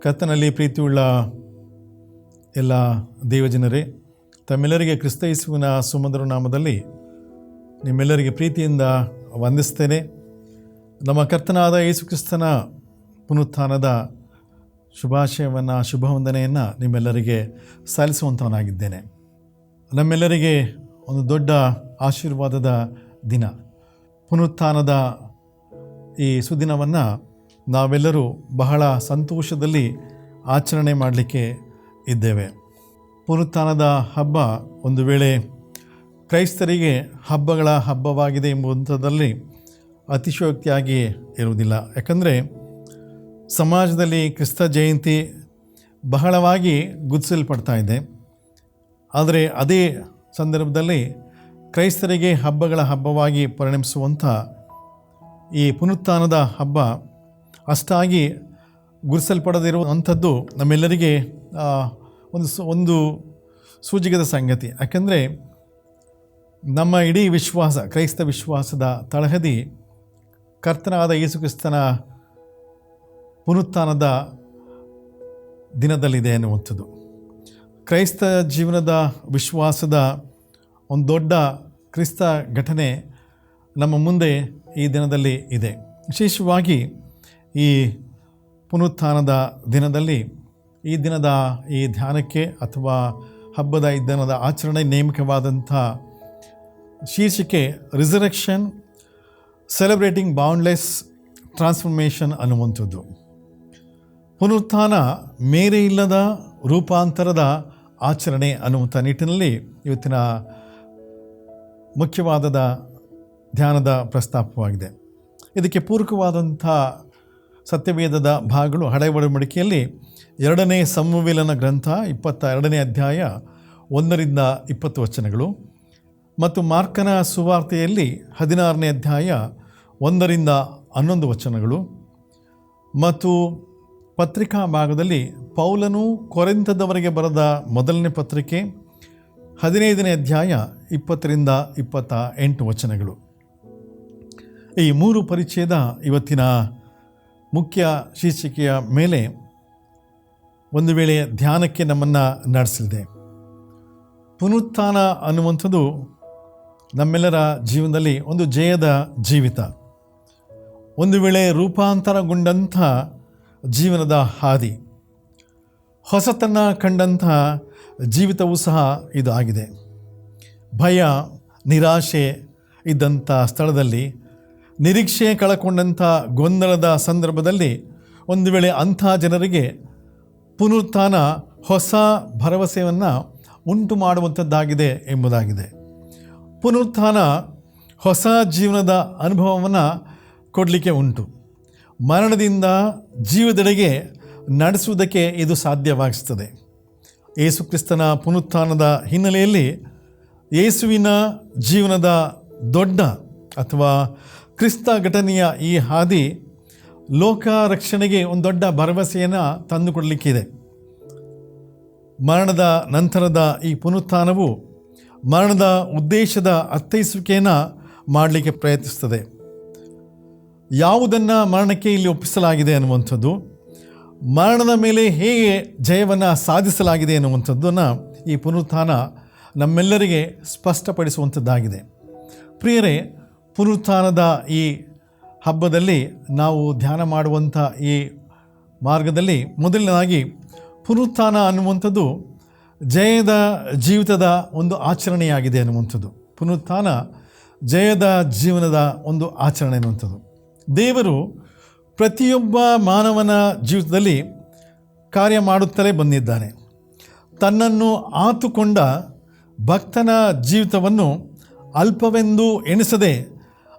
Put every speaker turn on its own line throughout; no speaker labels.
ಕರ್ತನಲ್ಲಿ ಪ್ರೀತಿಯುಳ್ಳ ಎಲ್ಲ ದೇವಜನರೇ, ತಮ್ಮೆಲ್ಲರಿಗೆ ಕ್ರಿಸ್ತ ಯೇಸುವಿನ ಸುಮಧುರ ನಾಮದಲ್ಲಿ ನಿಮ್ಮೆಲ್ಲರಿಗೆ ಪ್ರೀತಿಯಿಂದ ವಂದಿಸ್ತೇನೆ. ನಮ್ಮ ಕರ್ತನಾದ ಯೇಸು ಕ್ರಿಸ್ತನ ಪುನರುತ್ಥಾನದ ಶುಭಾಶಯವನ್ನು, ಶುಭವಂದನೆಯನ್ನು ನಿಮ್ಮೆಲ್ಲರಿಗೆ ಸಲ್ಲಿಸುವಂಥವನಾಗಿದ್ದೇನೆ. ನಮ್ಮೆಲ್ಲರಿಗೆ ಒಂದು ದೊಡ್ಡ ಆಶೀರ್ವಾದದ ದಿನ, ಪುನರುತ್ಥಾನದ ಈ ಸುದಿನವನ್ನು ನಾವೆಲ್ಲರೂ ಬಹಳ ಸಂತೋಷದಲ್ಲಿ ಆಚರಣೆ ಮಾಡಲಿಕ್ಕೆ ಇದ್ದೇವೆ. ಪುನರುತ್ಥಾನದ ಹಬ್ಬ ಒಂದು ವೇಳೆ ಕ್ರೈಸ್ತರಿಗೆ ಹಬ್ಬಗಳ ಹಬ್ಬವಾಗಿದೆ ಎಂಬುವಂಥದ್ದಲ್ಲಿ ಅತಿಶಯೋಕ್ತಿಯಾಗಿ ಇರುವುದಿಲ್ಲ. ಯಾಕಂದರೆ ಸಮಾಜದಲ್ಲಿ ಕ್ರಿಸ್ತ ಜಯಂತಿ ಬಹಳವಾಗಿ ಗುರುತಿಸಲ್ಪಡ್ತಾ ಇದೆ. ಆದರೆ ಅದೇ ಸಂದರ್ಭದಲ್ಲಿ ಕ್ರೈಸ್ತರಿಗೆ ಹಬ್ಬಗಳ ಹಬ್ಬವಾಗಿ ಪರಿಣಮಿಸುವಂಥ ಈ ಪುನರುತ್ಥಾನದ ಹಬ್ಬ ಅಷ್ಟಾಗಿ ಗುರುತಿಸಲ್ಪಡದಿರುವಂಥದ್ದು ನಮ್ಮೆಲ್ಲರಿಗೆ ಒಂದು ಸೂಜಿಗದ ಸಂಗತಿ. ಯಾಕೆಂದರೆ ನಮ್ಮ ಇಡೀ ವಿಶ್ವಾಸ, ಕ್ರೈಸ್ತ ವಿಶ್ವಾಸದ ತಳಹದಿ ಕರ್ತನಾದ ಯೇಸು ಕ್ರಿಸ್ತನ ಪುನರುತ್ಥಾನದ ದಿನದಲ್ಲಿದೆ ಎನ್ನುವಂಥದ್ದು. ಕ್ರೈಸ್ತ ಜೀವನದ ವಿಶ್ವಾಸದ ಒಂದು ದೊಡ್ಡ ಕ್ರಿಸ್ತ ಘಟನೆ ನಮ್ಮ ಮುಂದೆ ಈ ದಿನದಲ್ಲಿ ಇದೆ. ವಿಶೇಷವಾಗಿ ಈ ಪುನರುತ್ಥಾನದ ದಿನದಲ್ಲಿ ಈ ದಿನದ ಈ ಧ್ಯಾನಕ್ಕೆ ಅಥವಾ ಹಬ್ಬದ ಈ ದಿನದ ಆಚರಣೆ ನೇಮಕವಾದಂಥ ಶೀರ್ಷಿಕೆ ರಿಸರೆಕ್ಷನ್ ಸೆಲೆಬ್ರೇಟಿಂಗ್ ಬೌಂಡ್ಲೆಸ್ ಟ್ರಾನ್ಸ್ಫಾರ್ಮೇಷನ್ ಅನ್ನುವಂಥದ್ದು. ಪುನರುತ್ಥಾನ ಮೇರೆ ಇಲ್ಲದ ರೂಪಾಂತರದ ಆಚರಣೆ ಅನ್ನುವಂಥ ನಿಟ್ಟಿನಲ್ಲಿ ಇವತ್ತಿನ ಮುಖ್ಯವಾದ ಧ್ಯಾನದ ಪ್ರಸ್ತಾಪವಾಗಿದೆ. ಇದಕ್ಕೆ ಪೂರಕವಾದಂಥ ಸತ್ಯವೇದದ ಭಾಗಗಳು ಹಳೆ ಒಡಂಬಡಿಕೆಯಲ್ಲಿ 2ನೇ ಸಮುವೇಲನ ಗ್ರಂಥ 22ನೇ ಅಧ್ಯಾಯ 1-20 ವಚನಗಳು ಮತ್ತು ಮಾರ್ಕನ ಸುವಾರ್ತೆಯಲ್ಲಿ 16ನೇ ಅಧ್ಯಾಯ 1-11 ವಚನಗಳು ಮತ್ತು ಪತ್ರಿಕಾ ಭಾಗದಲ್ಲಿ ಪೌಲನು ಕೊರಿಂಥದವರಿಗೆ ಬರೆದ ಮೊದಲನೇ ಪತ್ರಿಕೆ 15ನೇ ಅಧ್ಯಾಯ 20-28 ವಚನಗಳು. ಈ 3 ಪರಿಚ್ಛೇದ ಇವತ್ತಿನ ಮುಖ್ಯ ಶೀರ್ಷಿಕೆಯ ಮೇಲೆ ಒಂದು ವೇಳೆ ಧ್ಯಾನಕ್ಕೆ ನಮ್ಮನ್ನು ನಡೆಸಲಿದೆ. ಪುನರುತ್ಥಾನ ಅನ್ನುವಂಥದ್ದು ನಮ್ಮೆಲ್ಲರ ಜೀವನದಲ್ಲಿ ಒಂದು ಜಯದ ಜೀವಿತ, ಒಂದು ವೇಳೆ ರೂಪಾಂತರಗೊಂಡಂಥ ಜೀವನದ ಹಾದಿ, ಹೊಸತನ್ನು ಕಂಡಂಥ ಜೀವಿತವೂ ಸಹ ಇದು ಆಗಿದೆ. ಭಯ, ನಿರಾಶೆ ಇದ್ದಂಥ ಸ್ಥಳದಲ್ಲಿ, ನಿರೀಕ್ಷೆ ಕಳಕೊಂಡಂಥ ಗೊಂದಲದ ಸಂದರ್ಭದಲ್ಲಿ ಒಂದು ವೇಳೆ ಅಂಥ ಜನರಿಗೆ ಪುನರುತ್ಥಾನ ಹೊಸ ಭರವಸೆಯನ್ನು ಉಂಟು ಮಾಡುವಂಥದ್ದಾಗಿದೆ ಎಂಬುದಾಗಿದೆ. ಪುನರುತ್ಥಾನ ಹೊಸ ಜೀವನದ ಅನುಭವವನ್ನು ಕೊಡಲಿಕ್ಕೆ ಉಂಟು. ಮರಣದಿಂದ ಜೀವದೆಡೆಗೆ ನಡೆಸುವುದಕ್ಕೆ ಇದು ಸಾಧ್ಯವಾಗಿಸ್ತದೆ. ಯೇಸು ಕ್ರಿಸ್ತನ ಪುನರುತ್ಥಾನದ ಹಿನ್ನೆಲೆಯಲ್ಲಿ ಯೇಸುವಿನ ಜೀವನದ ದೊಡ್ಡ ಅಥವಾ ಕ್ರಿಸ್ತ ಘಟನೆಯ ಈ ಹಾದಿ ಲೋಕ ರಕ್ಷಣೆಗೆ ಒಂದು ದೊಡ್ಡ ಭರವಸೆಯನ್ನು ತಂದುಕೊಡಲಿಕ್ಕಿದೆ. ಮರಣದ ನಂತರದ ಈ ಪುನರುತ್ಥಾನವು ಮರಣದ ಉದ್ದೇಶದ ಅರ್ಥೈಸುವಿಕೆಯನ್ನು ಮಾಡಲಿಕ್ಕೆ ಪ್ರಯತ್ನಿಸ್ತದೆ. ಯಾವುದನ್ನು ಮರಣಕ್ಕೆ ಇಲ್ಲಿ ಒಪ್ಪಿಸಲಾಗಿದೆ ಅನ್ನುವಂಥದ್ದು, ಮರಣದ ಮೇಲೆ ಹೇಗೆ ಜಯವನ್ನು ಸಾಧಿಸಲಾಗಿದೆ ಅನ್ನುವಂಥದ್ದನ್ನು ಈ ಪುನರುತ್ಥಾನ ನಮ್ಮೆಲ್ಲರಿಗೆ ಸ್ಪಷ್ಟಪಡಿಸುವಂಥದ್ದಾಗಿದೆ. ಪ್ರಿಯರೇ, ಪುನರುತ್ಥಾನದ ಈ ಹಬ್ಬದಲ್ಲಿ ನಾವು ಧ್ಯಾನ ಮಾಡುವಂಥ ಈ ಮಾರ್ಗದಲ್ಲಿ ಮೊದಲನೇದಾಗಿ ಪುನರುತ್ಥಾನ ಅನ್ನುವಂಥದ್ದು ಜಯದ ಜೀವಿತದ ಒಂದು ಆಚರಣೆಯಾಗಿದೆ ಅನ್ನುವಂಥದ್ದು. ಪುನರುತ್ಥಾನ ಜಯದ ಜೀವನದ ಒಂದು ಆಚರಣೆ ಅನ್ನುವಂಥದ್ದು. ದೇವರು ಪ್ರತಿಯೊಬ್ಬ ಮಾನವನ ಜೀವಿತದಲ್ಲಿ ಕಾರ್ಯ ಮಾಡುತ್ತಲೇ ಬಂದಿದ್ದಾನೆ. ತನ್ನನ್ನು ಆತುಕೊಂಡ ಭಕ್ತನ ಜೀವಿತವನ್ನು ಅಲ್ಪವೆಂದು ಎಣಿಸದೆ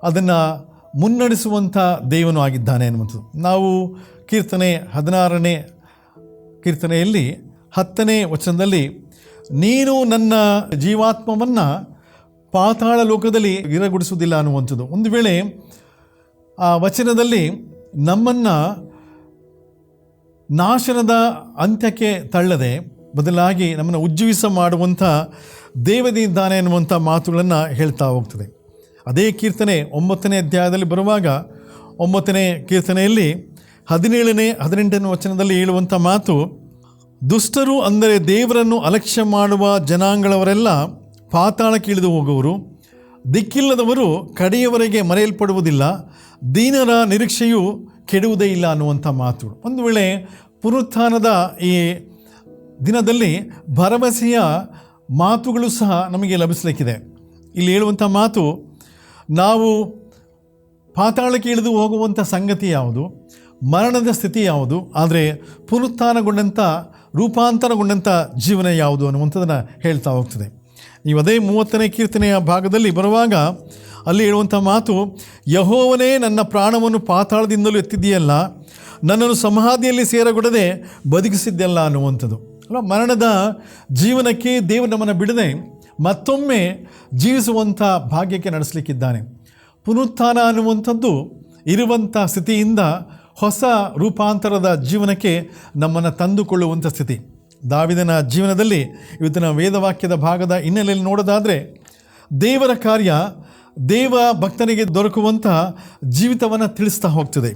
ಅದನ್ನು ಮುನ್ನಡೆಸುವಂಥ ದೇವನು ಆಗಿದ್ದಾನೆ ಅನ್ನುವಂಥದ್ದು. ನಾವು ಕೀರ್ತನೆ 16ನೇ ಕೀರ್ತನೆಯಲ್ಲಿ 10ನೇ ವಚನದಲ್ಲಿ ನೀನು ನನ್ನ ಜೀವಾತ್ಮವನ್ನು ಪಾತಾಳ ಲೋಕದಲ್ಲಿ ವಿರಗೊಡಿಸುವುದಿಲ್ಲ ಅನ್ನುವಂಥದ್ದು. ಒಂದು ವೇಳೆ ಆ ವಚನದಲ್ಲಿ ನಮ್ಮನ್ನು ನಾಶನದ ಅಂತ್ಯಕ್ಕೆ ತಳ್ಳದೆ ಬದಲಾಗಿ ನಮ್ಮನ್ನು ಉಜ್ಜೀವಿಸ ಮಾಡುವಂಥ ದೇವನಿದ್ದಾನೆ ಅನ್ನುವಂಥ ಮಾತುಗಳನ್ನು ಹೇಳ್ತಾ ಹೋಗ್ತದೆ. ಅದೇ ಕೀರ್ತನೆ 9ನೇ ಅಧ್ಯಾಯದಲ್ಲಿ ಬರುವಾಗ 9ನೇ ಕೀರ್ತನೆಯಲ್ಲಿ 17ನೇ 18ನೇ ವಚನದಲ್ಲಿ ಹೇಳುವಂಥ ಮಾತು, ದುಷ್ಟರು ಅಂದರೆ ದೇವರನ್ನು ಅಲಕ್ಷ್ಯ ಮಾಡುವ ಜನಾಂಗಗಳವರೆಲ್ಲ ಪಾತಾಳಕ್ಕೆ ಇಳಿದು ಹೋಗುವರು, ದಿಕ್ಕಿಲ್ಲದವರು ಕಡೆಯವರೆಗೆ ಮರೆಯಲ್ಪಡುವುದಿಲ್ಲ, ದೀನರ ನಿರೀಕ್ಷೆಯು ಕೆಡುವುದೇ ಇಲ್ಲ ಅನ್ನುವಂಥ ಮಾತು. ಒಂದು ವೇಳೆ ಪುನರುತ್ಥಾನದ ಈ ದಿನದಲ್ಲಿ ಭರವಸೆಯ ಮಾತುಗಳು ಸಹ ನಮಗೆ ಲಭಿಸಲಿಕ್ಕಿದೆ. ಇಲ್ಲಿ ಹೇಳುವಂಥ ಮಾತು, ನಾವು ಪಾತಾಳಕ್ಕೆ ಇಳಿದು ಹೋಗುವಂಥ ಸಂಗತಿ ಯಾವುದು, ಮರಣದ ಸ್ಥಿತಿ ಯಾವುದು, ಆದರೆ ಪುನರುತ್ಥಾನಗೊಂಡಂಥ ರೂಪಾಂತರಗೊಂಡಂಥ ಜೀವನ ಯಾವುದು ಅನ್ನುವಂಥದ್ದನ್ನು ಹೇಳ್ತಾ ಹೋಗ್ತದೆ. ನೀವು ಅದೇ 30ನೇ ಕೀರ್ತನೆಯ ಭಾಗದಲ್ಲಿ ಬರುವಾಗ ಅಲ್ಲಿ ಹೇಳುವಂಥ ಮಾತು, ಯೆಹೋವನೇ ನನ್ನ ಪ್ರಾಣವನ್ನು ಪಾತಾಳದಿಂದಲೂ ಎತ್ತಿದೆಯಲ್ಲ, ನನ್ನನ್ನು ಸಮಾಧಿಯಲ್ಲಿ ಸೇರಗೊಡದೆ ಬದುಕಿಸಿದ್ದೆಲ್ಲ ಅನ್ನುವಂಥದ್ದು ಅಲ್ಲ. ಮರಣದ ಜೀವನಕ್ಕೆ ದೇವರು ನಮ್ಮನ್ನು ಬಿಡದೆ ಮತ್ತೊಮ್ಮೆ ಜೀವಿಸುವಂಥ ಭಾಗ್ಯಕ್ಕೆ ನಡೆಸಲಿಕ್ಕಿದ್ದಾನೆ. ಪುನರುತ್ಥಾನ ಅನ್ನುವಂಥದ್ದು ಇರುವಂಥ ಸ್ಥಿತಿಯಿಂದ ಹೊಸ ರೂಪಾಂತರದ ಜೀವನಕ್ಕೆ ನಮ್ಮನ್ನು ತಂದುಕೊಳ್ಳುವಂಥ ಸ್ಥಿತಿ. ದಾವೀದನ ಜೀವನದಲ್ಲಿ ಇವತ್ತಿನ ವೇದವಾಕ್ಯದ ಭಾಗದ ಹಿನ್ನೆಲೆಯಲ್ಲಿ ನೋಡೋದಾದರೆ, ದೇವರ ಕಾರ್ಯ ದೇವ ಭಕ್ತನಿಗೆ ದೊರಕುವಂಥ ಜೀವಿತವನ್ನು ತಿಳಿಸ್ತಾ ಹೋಗ್ತದೆ.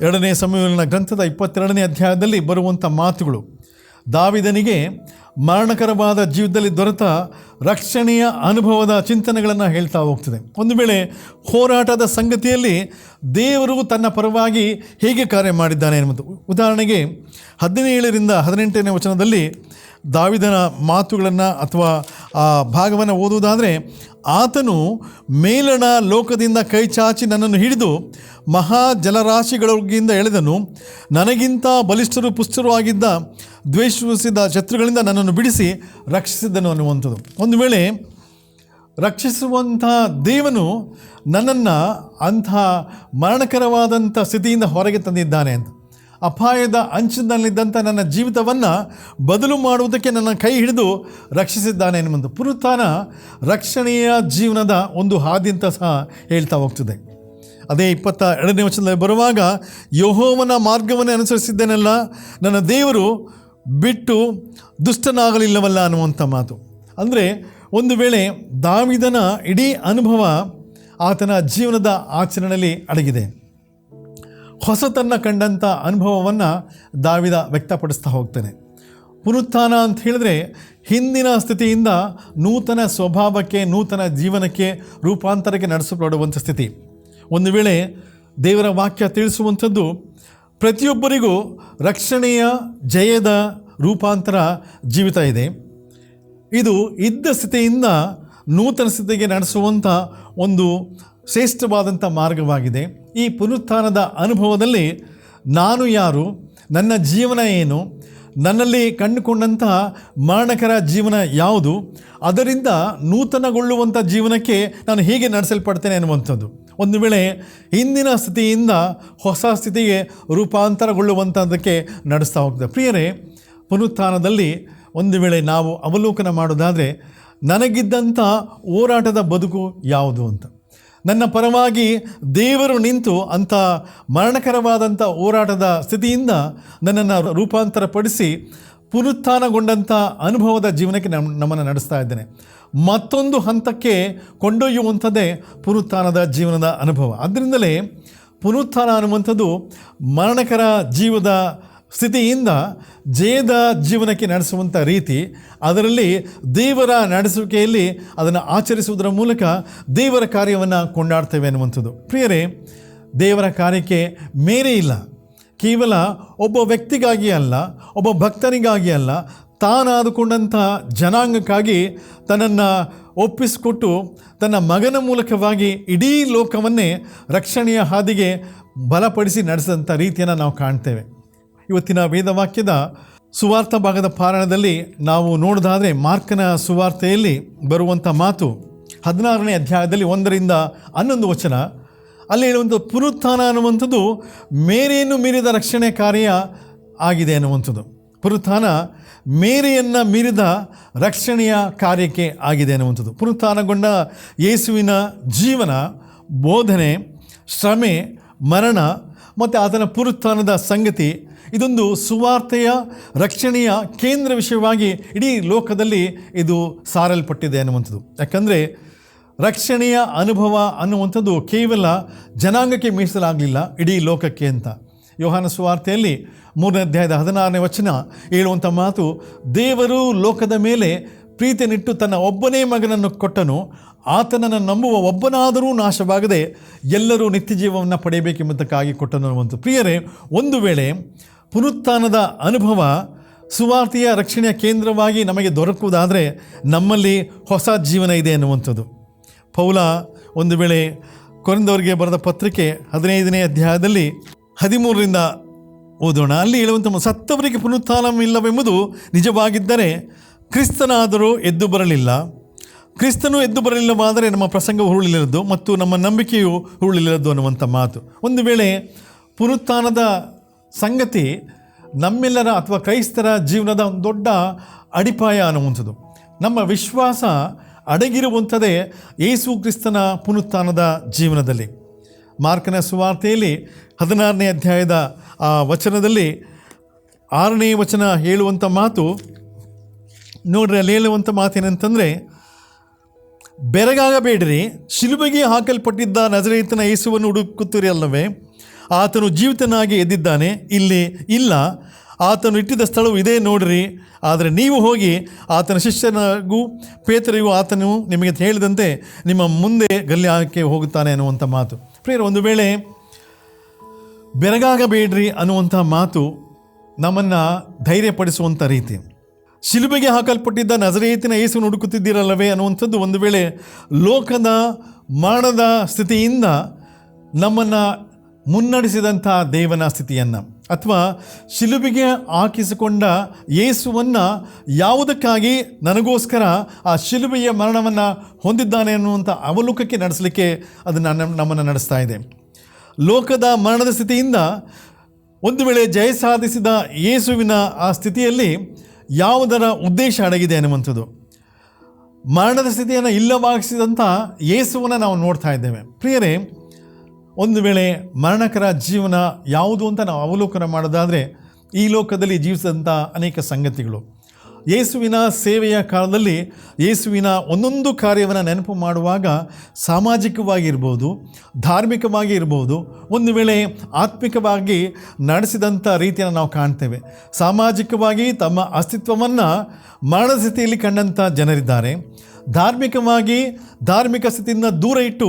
2ನೇ ಸಮುವೇಲನ ಗ್ರಂಥದ 22ನೇ ಅಧ್ಯಾಯದಲ್ಲಿ ಬರುವಂಥ ಮಾತುಗಳು ದಾವೀದನಿಗೆ ಮರಣಕರವಾದ ಜೀವಿತದಲ್ಲಿ ದೊರೆತ ರಕ್ಷಣೆಯ ಅನುಭವದ ಚಿಂತನೆಗಳನ್ನು ಹೇಳ್ತಾ ಹೋಗ್ತದೆ. ಒಂದು ವೇಳೆ ಹೋರಾಟದ ಸಂಗತಿಯಲ್ಲಿ ದೇವರು ತನ್ನ ಪರವಾಗಿ ಹೇಗೆ ಕಾರ್ಯ ಮಾಡಿದ್ದಾನೆ ಎನ್ನುವುದು. ಉದಾಹರಣೆಗೆ 17ರಿಂದ 18ನೇ ವಚನದಲ್ಲಿ ದಾವೀದನ ಮಾತುಗಳನ್ನು ಅಥವಾ ಆ ಭಾಗವನ್ನು ಓದುವುದಾದರೆ, ಆತನು ಮೇಲಣ ಲೋಕದಿಂದ ಕೈ ಚಾಚಿ ನನ್ನನ್ನು ಹಿಡಿದು ಮಹಾ ಜಲರಾಶಿಗಳಿಂದ ಎಳೆದನು, ನನಗಿಂತ ಬಲಿಷ್ಠರು ಪುಷ್ಟರು ಆಗಿದ್ದ ದ್ವೇಷಿಸಿದ ಶತ್ರುಗಳಿಂದ ನನ್ನನ್ನು ಬಿಡಿಸಿ ರಕ್ಷಿಸಿದನು ಅನ್ನುವಂಥದ್ದು. ಒಂದು ವೇಳೆ ರಕ್ಷಿಸುವಂಥ ದೇವನು ನನ್ನನ್ನು ಅಂಥ ಮರಣಕರವಾದಂಥ ಸ್ಥಿತಿಯಿಂದ ಹೊರಗೆ ತಂದಿದ್ದಾನೆ ಅಂತ. ಅಪಾಯದ ಅಂಚಿನಲ್ಲಿದ್ದಂಥ ನನ್ನ ಜೀವಿತವನ್ನು ಬದಲು ಮಾಡುವುದಕ್ಕೆ ನನ್ನ ಕೈ ಹಿಡಿದು ರಕ್ಷಿಸಿದ್ದಾನೆ ಎನ್ನುವಂಥ ಪುನರುತ್ಥಾನ ರಕ್ಷಣೆಯ ಜೀವನದ ಒಂದು ಹಾದಿ ಅಂತ ಸಹ ಹೇಳ್ತಾ ಹೋಗ್ತದೆ. ಅದೇ 22ನೇ ವಚನದಲ್ಲಿ ಬರುವಾಗ, ಯೆಹೋವನ ಮಾರ್ಗವನ್ನು ಅನುಸರಿಸಿದ್ದೇನಲ್ಲ, ನನ್ನ ದೇವರು ಬಿಟ್ಟು ದುಷ್ಟನಾಗಲಿಲ್ಲವಲ್ಲ ಅನ್ನುವಂಥ ಮಾತು. ಅಂದರೆ ಒಂದು ವೇಳೆ ದಾವೀದನ ಇಡೀ ಅನುಭವ ಆತನ ಜೀವನದ ಆಚರಣೆಯಲ್ಲಿ ಅಡಗಿದೆ. ಹೊಸತನ್ನು ಕಂಡಂಥ ಅನುಭವವನ್ನು ದಾವೀದ ವ್ಯಕ್ತಪಡಿಸ್ತಾ ಹೋಗ್ತಾನೆ. ಪುನರುತ್ಥಾನ ಅಂತ ಹೇಳಿದ್ರೆ ಹಿಂದಿನ ಸ್ಥಿತಿಯಿಂದ ನೂತನ ಸ್ವಭಾವಕ್ಕೆ, ನೂತನ ಜೀವನಕ್ಕೆ, ರೂಪಾಂತರಕ್ಕೆ ನಡೆಸಲ್ಪಡುವಂಥ ಸ್ಥಿತಿ. ಒಂದು ವೇಳೆ ದೇವರ ವಾಕ್ಯ ತಿಳಿಸುವಂಥದ್ದು ಪ್ರತಿಯೊಬ್ಬರಿಗೂ ರಕ್ಷಣೆಯ ಜಯದ ರೂಪಾಂತರ ಜೀವಿತ ಇದೆ. ಇದು ಇದ್ದ ಸ್ಥಿತಿಯಿಂದ ನೂತನ ಸ್ಥಿತಿಗೆ ನಡೆಸುವಂಥ ಒಂದು ಶ್ರೇಷ್ಠವಾದಂಥ ಮಾರ್ಗವಾಗಿದೆ. ಈ ಪುನರುತ್ಥಾನದ ಅನುಭವದಲ್ಲಿ ನಾನು ಯಾರು, ನನ್ನ ಜೀವನ ಏನು, ನನ್ನಲ್ಲಿ ಕಂಡುಕೊಂಡಂತಹ ಮರಣಕರ ಜೀವನ ಯಾವುದು, ಅದರಿಂದ ನೂತನಗೊಳ್ಳುವಂಥ ಜೀವನಕ್ಕೆ ನಾನು ಹೇಗೆ ನಡೆಸಲ್ಪಡ್ತೇನೆ ಅನ್ನುವಂಥದ್ದು. ಒಂದು ವೇಳೆ ಹಿಂದಿನ ಸ್ಥಿತಿಯಿಂದ ಹೊಸ ಸ್ಥಿತಿಗೆ ರೂಪಾಂತರಗೊಳ್ಳುವಂಥದ್ದಕ್ಕೆ ನಡೆಸ್ತಾ ಹೋಗ್ತದೆ. ಪ್ರಿಯರೇ, ಪುನರುತ್ಥಾನದಲ್ಲಿ ಒಂದು ವೇಳೆ ನಾವು ಅವಲೋಕನ ಮಾಡೋದಾದರೆ, ನನಗಿದ್ದಂಥ ಹೋರಾಟದ ಬದುಕು ಯಾವುದು ಅಂತ, ನನ್ನ ಪರವಾಗಿ ದೇವರು ನಿಂತು ಅಂಥ ಮರಣಕರವಾದಂಥ ಹೋರಾಟದ ಸ್ಥಿತಿಯಿಂದ ನನ್ನನ್ನು ರೂಪಾಂತರಪಡಿಸಿ ಪುನರುತ್ಥಾನಗೊಂಡಂಥ ಅನುಭವದ ಜೀವನಕ್ಕೆ ನಮ್ಮನ್ನು ನಡೆಸ್ತಾ ಇದ್ದೇನೆ. ಮತ್ತೊಂದು ಹಂತಕ್ಕೆ ಕೊಂಡೊಯ್ಯುವಂಥದ್ದೇ ಪುನರುತ್ಥಾನದ ಜೀವನದ ಅನುಭವ. ಅದರಿಂದಲೇ ಪುನರುತ್ಥಾನ ಅನ್ನುವಂಥದ್ದು ಮರಣಕರ ಜೀವದ ಸ್ಥಿತಿಯಿಂದ ಜಯದ ಜೀವನಕ್ಕೆ ನಡೆಸುವಂಥ ರೀತಿ, ಅದರಲ್ಲಿ ದೇವರ ನಡೆಸುವಿಕೆಯಲ್ಲಿ ಅದನ್ನು ಆಚರಿಸುವುದರ ಮೂಲಕ ದೇವರ ಕಾರ್ಯವನ್ನು ಕೊಂಡಾಡ್ತೇವೆ ಅನ್ನುವಂಥದ್ದು. ಪ್ರಿಯರೇ, ದೇವರ ಕಾರ್ಯಕ್ಕೆ ಮೇರೆ ಇಲ್ಲ. ಕೇವಲ ಒಬ್ಬ ವ್ಯಕ್ತಿಗಾಗಿ ಅಲ್ಲ, ಒಬ್ಬ ಭಕ್ತನಿಗಾಗಿ ಅಲ್ಲ, ತಾನಾದುಕೊಂಡಂಥ ಜನಾಂಗಕ್ಕಾಗಿ ತನ್ನನ್ನು ಒಪ್ಪಿಸಿಕೊಟ್ಟು ತನ್ನ ಮಗನ ಮೂಲಕವಾಗಿ ಇಡೀ ಲೋಕವನ್ನೇ ರಕ್ಷಣೆಯ ಹಾದಿಗೆ ಬಲಪಡಿಸಿ ನಡೆಸಿದಂಥ ರೀತಿಯನ್ನು ನಾವು ಕಾಣ್ತೇವೆ. ಇವತ್ತಿನ ವೇದವಾಕ್ಯದ ಸುವಾರ್ಥ ಭಾಗದ ಪಾರಾಯಣದಲ್ಲಿ ನಾವು ನೋಡೋದಾದರೆ, ಮಾರ್ಕನ ಸುವಾರ್ತೆಯಲ್ಲಿ ಬರುವಂಥ ಮಾತು 16ನೇ ಅಧ್ಯಾಯದಲ್ಲಿ 1ರಿಂದ 11 ವಚನ, ಅಲ್ಲಿ ಹೇಳುವಂಥ ಪುನರುತ್ಥಾನ ಅನ್ನುವಂಥದ್ದು ಮೇರೆಯನ್ನು ಮೀರಿದ ರಕ್ಷಣೆ ಕಾರ್ಯ ಆಗಿದೆ ಅನ್ನುವಂಥದ್ದು. ಪುನರುತ್ಥಾನ ಮೇರೆಯನ್ನು ಮೀರಿದ ರಕ್ಷಣೆಯ ಕಾರ್ಯಕ್ಕೆ ಆಗಿದೆ ಅನ್ನುವಂಥದ್ದು. ಪುನರುತ್ಥಾನಗೊಂಡ ಯೇಸುವಿನ ಜೀವನ, ಬೋಧನೆ, ಶ್ರಮೆ, ಮರಣ ಮತ್ತು ಆತನ ಪುನರುತ್ಥಾನದ ಸಂಗತಿ, ಇದೊಂದು ಸುವಾರ್ತೆಯ ರಕ್ಷಣೆಯ ಕೇಂದ್ರ ವಿಷಯವಾಗಿ ಇಡೀ ಲೋಕದಲ್ಲಿ ಇದು ಸಾರಲ್ಪಟ್ಟಿದೆ ಅನ್ನುವಂಥದ್ದು. ಯಾಕಂದರೆ ರಕ್ಷಣೆಯ ಅನುಭವ ಅನ್ನುವಂಥದ್ದು ಕೇವಲ ಜನಾಂಗಕ್ಕೆ ಮೀಸಲಾಗಲಿಲ್ಲ, ಇಡೀ ಲೋಕಕ್ಕೆ ಅಂತ. ಯೋಹಾನ ಸುವಾರ್ತೆಯಲ್ಲಿ 3ನೇ ಅಧ್ಯಾಯದ 16ನೇ ವಚನ ಹೇಳುವಂಥ ಮಾತು, ದೇವರು ಲೋಕದ ಮೇಲೆ ಪ್ರೀತಿಯನ್ನಿಟ್ಟು ತನ್ನ ಒಬ್ಬನೇ ಮಗನನ್ನು ಕೊಟ್ಟನು, ಆತನನ್ನು ನಂಬುವ ಒಬ್ಬನಾದರೂ ನಾಶವಾಗದೆ ಎಲ್ಲರೂ ನಿತ್ಯ ಜೀವವನ್ನು ಪಡೆಯಬೇಕೆಂಬುದಕ್ಕಾಗಿ ಕೊಟ್ಟನು ಅನ್ನುವಂಥ. ಪ್ರಿಯರೇ, ಒಂದು ವೇಳೆ ಪುನರುತ್ಥಾನದ ಅನುಭವ ಸುವಾರ್ತೆಯ ರಕ್ಷಣೆಯ ಕೇಂದ್ರವಾಗಿ ನಮಗೆ ದೊರಕುವುದಾದರೆ ನಮ್ಮಲ್ಲಿ ಹೊಸ ಜೀವನ ಇದೆ ಅನ್ನುವಂಥದ್ದು. ಪೌಲ ಒಂದು ವೇಳೆ ಕೊರಿಂಥದವರಿಗೆ ಬರೆದ ಪತ್ರಿಕೆ 15ನೇ ಅಧ್ಯಾಯದಲ್ಲಿ 13ರಿಂದ ಓದೋಣ. ಅಲ್ಲಿ ಹೇಳುವಂಥ, ಸತ್ತವರಿಗೆ ಪುನರುತ್ಥಾನವಿಲ್ಲವೆಂಬುದು ನಿಜವಾಗಿದ್ದರೆ ಕ್ರಿಸ್ತನಾದರೂ ಎದ್ದು ಬರಲಿಲ್ಲ. ಕ್ರಿಸ್ತನು ಎದ್ದು ಬರಲಿಲ್ಲವಾದರೆ ನಮ್ಮ ಪ್ರಸಂಗವು ಹುರುಳಿಲ್ಲದ್ದು ಮತ್ತು ನಮ್ಮ ನಂಬಿಕೆಯು ಹುರುಳಿಲ್ಲದ್ದು ಅನ್ನುವಂಥ ಮಾತು. ಒಂದು ವೇಳೆ ಪುನರುತ್ಥಾನದ ಸಂಗತಿ ನಮ್ಮೆಲ್ಲರ ಅಥವಾ ಕ್ರೈಸ್ತರ ಜೀವನದ ಒಂದು ದೊಡ್ಡ ಅಡಿಪಾಯ ಅನ್ನುವಂಥದ್ದು. ನಮ್ಮ ವಿಶ್ವಾಸ ಅಡಗಿರುವಂಥದ್ದೇ ಯೇಸು ಕ್ರಿಸ್ತನ ಪುನರುತ್ಥಾನದ ಜೀವನದಲ್ಲಿ. ಮಾರ್ಕನ ಸುವಾರ್ತೆಯಲ್ಲಿ 16ನೇ ಅಧ್ಯಾಯದ ಆ ವಚನದಲ್ಲಿ 6ನೇ ವಚನ ಹೇಳುವಂಥ ಮಾತು ನೋಡ್ರಿ. ಅಲ್ಲಿ ಹೇಳುವಂಥ ಮಾತೇನಂತಂದರೆ, ಬೆರಗಾಗಬೇಡಿರಿ, ಶಿಲುಬೆಗೆ ಹಾಕಲ್ಪಟ್ಟಿದ್ದ ನಜರೇತನ ಯೇಸುವನ್ನು ಹುಡುಕುತ್ತೀರಿ ಅಲ್ಲವೇ? ಆತನು ಜೀವಿತನಾಗಿ ಎದ್ದಿದ್ದಾನೆ, ಇಲ್ಲಿ ಇಲ್ಲ. ಆತನು ಇಟ್ಟಿದ್ದ ಸ್ಥಳವು ಇದೇ ನೋಡಿರಿ. ಆದರೆ ನೀವು ಹೋಗಿ ಆತನ ಶಿಷ್ಯನಿಗೂ ಪೇತ್ರರಿಗೂ ಆತನು ನಿಮಗೆ ಹೇಳಿದಂತೆ ನಿಮ್ಮ ಮುಂದೆ ಗಲಿಲಾಯಕ್ಕೆ ಹೋಗುತ್ತಾನೆ ಅನ್ನುವಂಥ ಮಾತು. ಪ್ರಿಯರೇ, ಒಂದು ವೇಳೆ ಬೆರಗಾಗಬೇಡ್ರಿ ಅನ್ನುವಂಥ ಮಾತು ನಮ್ಮನ್ನು ಧೈರ್ಯಪಡಿಸುವಂಥ ರೀತಿ. ಶಿಲುಬೆಗೆ ಹಾಕಲ್ಪಟ್ಟಿದ್ದ ನಜರೇತಿನ ಯೇಸುವನ್ನು ಹುಡುಕುತ್ತಿದ್ದೀರಲ್ಲವೇ ಅನ್ನುವಂಥದ್ದು ಒಂದು ವೇಳೆ ಲೋಕದ ಮರಣದ ಸ್ಥಿತಿಯಿಂದ ನಮ್ಮನ್ನು ಮುನ್ನಡೆಸಿದಂಥ ದೇವನ ಸ್ಥಿತಿಯನ್ನು, ಅಥವಾ ಶಿಲುಬೆಗೆ ಹಾಕಿಸಿಕೊಂಡ ಯೇಸುವನ್ನು ಯಾವುದಕ್ಕಾಗಿ ನನಗೋಸ್ಕರ ಆ ಶಿಲುಬೆಯ ಮರಣವನ್ನು ಹೊಂದಿದ್ದಾನೆ ಅನ್ನುವಂಥ ಅವಲೋಕಕ್ಕೆ ನಡೆಸಲಿಕ್ಕೆ ಅದನ್ನು ನಮ್ಮನ್ನು ನಡೆಸ್ತಾ ಇದೆ. ಲೋಕದ ಮರಣದ ಸ್ಥಿತಿಯಿಂದ ಒಂದು ವೇಳೆ ಜಯ ಸಾಧಿಸಿದ ಯೇಸುವಿನ ಆ ಸ್ಥಿತಿಯಲ್ಲಿ ಯಾವುದರ ಉದ್ದೇಶ ಅಡಗಿದೆ ಅನ್ನುವಂಥದ್ದು. ಮರಣದ ಸ್ಥಿತಿಯನ್ನು ಇಲ್ಲವಾಗಿಸಿದಂಥ ಯೇಸುವನ್ನು ನಾವು ನೋಡ್ತಾ ಇದ್ದೇವೆ. ಪ್ರಿಯರೇ, ಒಂದು ವೇಳೆ ಮರಣಕರ ಜೀವನ ಯಾವುದು ಅಂತ ನಾವು ಅವಲೋಕನ ಮಾಡೋದಾದರೆ ಈ ಲೋಕದಲ್ಲಿ ಜೀವಿಸಿದಂಥ ಅನೇಕ ಸಂಗತಿಗಳು, ಯೇಸುವಿನ ಸೇವೆಯ ಕಾಲದಲ್ಲಿ ಯೇಸುವಿನ ಒಂದೊಂದು ಕಾರ್ಯವನ್ನು ನೆನಪು ಮಾಡುವಾಗ ಸಾಮಾಜಿಕವಾಗಿ ಇರ್ಬೋದು, ಧಾರ್ಮಿಕವಾಗಿ ಇರ್ಬೋದು, ಒಂದು ವೇಳೆ ಆತ್ಮಿಕವಾಗಿ ನಡೆಸಿದಂಥ ರೀತಿಯನ್ನು ನಾವು ಕಾಣ್ತೇವೆ. ಸಾಮಾಜಿಕವಾಗಿ ತಮ್ಮ ಅಸ್ತಿತ್ವವನ್ನು ಮರಣದ ಸ್ಥಿತಿಯಲ್ಲಿ ಕಂಡಂಥ ಜನರಿದ್ದಾರೆ. ಧಾರ್ಮಿಕವಾಗಿ ಧಾರ್ಮಿಕ ಸ್ಥಿತಿಯಿಂದ ದೂರ ಇಟ್ಟು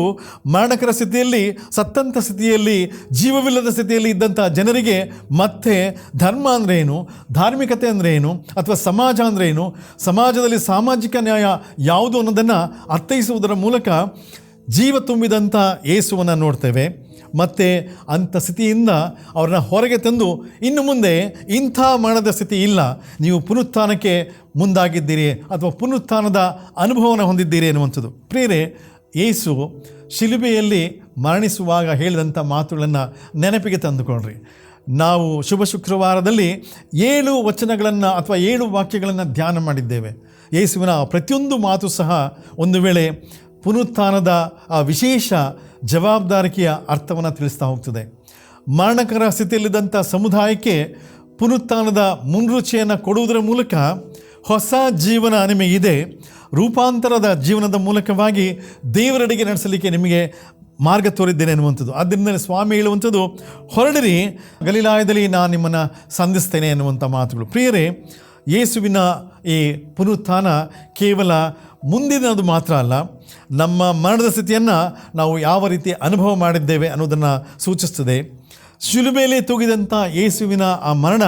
ಮರಣಕರ ಸ್ಥಿತಿಯಲ್ಲಿ, ಸತ್ತಂಥ ಸ್ಥಿತಿಯಲ್ಲಿ, ಜೀವವಿಲ್ಲದ ಸ್ಥಿತಿಯಲ್ಲಿ ಇದ್ದಂಥ ಜನರಿಗೆ ಮತ್ತೆ ಧರ್ಮ ಅಂದರೆ ಏನು, ಧಾರ್ಮಿಕತೆ ಅಂದರೆ ಏನು, ಅಥವಾ ಸಮಾಜ ಅಂದರೆ ಏನು, ಸಮಾಜದಲ್ಲಿ ಸಾಮಾಜಿಕ ನ್ಯಾಯ ಯಾವುದು ಅನ್ನೋದನ್ನು ಅರ್ಥೈಸುವುದರ ಮೂಲಕ ಜೀವ ತುಂಬಿದಂಥ ಯೇಸುವನ್ನು ನೋಡ್ತೇವೆ. ಮತ್ತು ಅಂಥ ಸ್ಥಿತಿಯಿಂದ ಅವ್ರನ್ನ ಹೊರಗೆ ತಂದು ಇನ್ನು ಮುಂದೆ ಇಂಥ ಮರಣದ ಸ್ಥಿತಿ ಇಲ್ಲ, ನೀವು ಪುನರುತ್ಥಾನಕ್ಕೆ ಮುಂದಾಗಿದ್ದೀರಿ ಅಥವಾ ಪುನರುತ್ಥಾನದ ಅನುಭವವನ್ನು ಹೊಂದಿದ್ದೀರಿ ಅನ್ನುವಂಥದ್ದು. ಪ್ರಿಯರೇ, ಯೇಸು ಶಿಲುಬೆಯಲ್ಲಿ ಮರಣಿಸುವಾಗ ಹೇಳಿದಂಥ ಮಾತುಗಳನ್ನು ನೆನಪಿಗೆ ತಂದುಕೊಳ್ಳ್ರಿ. ನಾವು ಶುಭ ಶುಕ್ರವಾರದಲ್ಲಿ 7 ವಚನಗಳನ್ನು ಅಥವಾ 7 ವಾಕ್ಯಗಳನ್ನು ಧ್ಯಾನ ಮಾಡಿದ್ದೇವೆ. ಯೇಸುವಿನ ಪ್ರತಿಯೊಂದು ಮಾತು ಸಹ ಒಂದು ವೇಳೆ ಪುನರುತ್ಥಾನದ ಆ ವಿಶೇಷ ಜವಾಬ್ದಾರಿಕೆಯ ಅರ್ಥವನ್ನು ತಿಳಿಸ್ತಾ ಹೋಗ್ತದೆ. ಮರಣಕರ ಸ್ಥಿತಿಯಲ್ಲಿದ್ದಂಥ ಸಮುದಾಯಕ್ಕೆ ಪುನರುತ್ಥಾನದ ಮುನ್ಸೂಚನೆಯನ್ನು ಕೊಡುವುದರ ಮೂಲಕ ಹೊಸ ಜೀವನ ನಿಮಗಿದೆ, ರೂಪಾಂತರದ ಜೀವನದ ಮೂಲಕವಾಗಿ ದೇವರೆಡೆಗೆ ನಡೆಸಲಿಕ್ಕೆ ನಿಮಗೆ ಮಾರ್ಗ ತೋರಿದ್ದೇನೆ ಅನ್ನುವಂಥದ್ದು. ಆದ್ದರಿಂದ ಸ್ವಾಮಿ ಹೇಳುವಂಥದ್ದು, ಹೊರಡಿರಿ, ಗಲಿಲಾಯದಲ್ಲಿ ನಾನು ನಿಮ್ಮನ್ನು ಸಂಧಿಸ್ತೇನೆ ಎನ್ನುವಂಥ ಮಾತುಗಳು. ಪ್ರಿಯರೇ, ಯೇಸುವಿನ ಈ ಪುನರುತ್ಥಾನ ಕೇವಲ ಮುಂದಿನದು ಮಾತ್ರ ಅಲ್ಲ, ನಮ್ಮ ಮರಣದ ಸ್ಥಿತಿಯನ್ನು ನಾವು ಯಾವ ರೀತಿ ಅನುಭವ ಮಾಡಿದ್ದೇವೆ ಅನ್ನೋದನ್ನು ಸೂಚಿಸ್ತದೆ. ಶಿಲುಬೆಯಲ್ಲಿ ತೂಗಿದಂಥ ಯೇಸುವಿನ ಆ ಮರಣ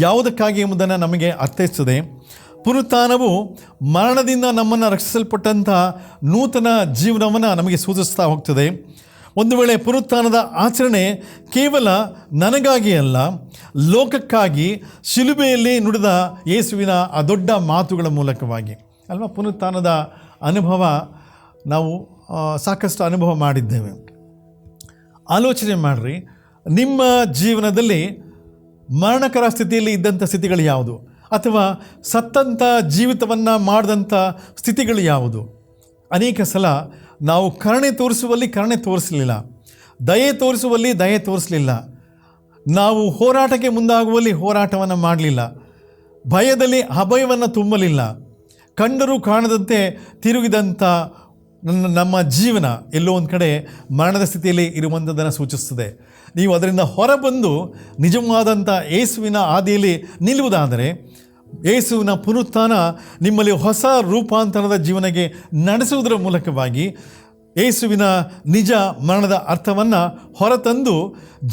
ಯಾವುದಕ್ಕಾಗಿ ಎಂಬುದನ್ನು ನಮಗೆ ಅರ್ಥೈಸ್ತದೆ. ಪುನರುತ್ಥಾನವು ಮರಣದಿಂದ ನಮ್ಮನ್ನು ರಕ್ಷಿಸಲ್ಪಟ್ಟಂಥ ನೂತನ ಜೀವನವನ್ನು ನಮಗೆ ಸೂಚಿಸ್ತಾ ಹೋಗ್ತದೆ. ಒಂದು ವೇಳೆ ಪುನರುತ್ಥಾನದ ಆಚರಣೆ ಕೇವಲ ನನಗಾಗಿ ಅಲ್ಲ, ಲೋಕಕ್ಕಾಗಿ ಶಿಲುಬೆಯಲ್ಲಿ ನುಡಿದ ಯೇಸುವಿನ ಆ ದೊಡ್ಡ ಮಾತುಗಳ ಮೂಲಕವಾಗಿ ಅಲ್ವಾ. ಪುನರುತ್ಥಾನದ ಅನುಭವ ನಾವು ಸಾಕಷ್ಟು ಅನುಭವ ಮಾಡಿದ್ದೇವೆ. ಆಲೋಚನೆ ಮಾಡಿರಿ, ನಿಮ್ಮ ಜೀವನದಲ್ಲಿ ಮರಣಕರ ಸ್ಥಿತಿಯಲ್ಲಿ ಇದ್ದಂಥ ಸ್ಥಿತಿಗಳು ಯಾವುದು, ಅಥವಾ ಸತ್ತಂಥ ಜೀವಿತವನ್ನು ಮಾಡಿದಂಥ ಸ್ಥಿತಿಗಳು ಯಾವುದು? ಅನೇಕ ಸಲ ನಾವು ಕರುಣೆ ತೋರಿಸುವಲ್ಲಿ ಕರುಣೆ ತೋರಿಸಲಿಲ್ಲ, ದಯೆ ತೋರಿಸುವಲ್ಲಿ ದಯೆ ತೋರಿಸಲಿಲ್ಲ, ನಾವು ಹೋರಾಟಕ್ಕೆ ಮುಂದಾಗುವಲ್ಲಿ ಹೋರಾಟವನ್ನು ಮಾಡಲಿಲ್ಲ, ಭಯದಲ್ಲಿ ಅಭಯವನ್ನು ತುಂಬಲಿಲ್ಲ, ಕಂಡರೂ ಕಾಣದಂತೆ ತಿರುಗಿದಂಥ ನಮ್ಮ ಜೀವನ ಎಲ್ಲೋ ಒಂದು ಕಡೆ ಮರಣದ ಸ್ಥಿತಿಯಲ್ಲಿ ಇರುವಂಥದ್ದನ್ನು ಸೂಚಿಸ್ತದೆ. ನೀವು ಅದರಿಂದ ಹೊರಬಂದು ನಿಜವಾದಂಥ ಯೇಸುವಿನ ಹಾದಿಯಲ್ಲಿ ನಿಲ್ಲುವುದಾದರೆ, ಯೇಸುವಿನ ಪುನರುತ್ಥಾನ ನಿಮ್ಮಲ್ಲಿ ಹೊಸ ರೂಪಾಂತರದ ಜೀವನಕ್ಕೆ ನಡೆಸುವುದರ ಮೂಲಕವಾಗಿ ಯೇಸುವಿನ ನಿಜ ಮರಣದ ಅರ್ಥವನ್ನು ಹೊರತಂದು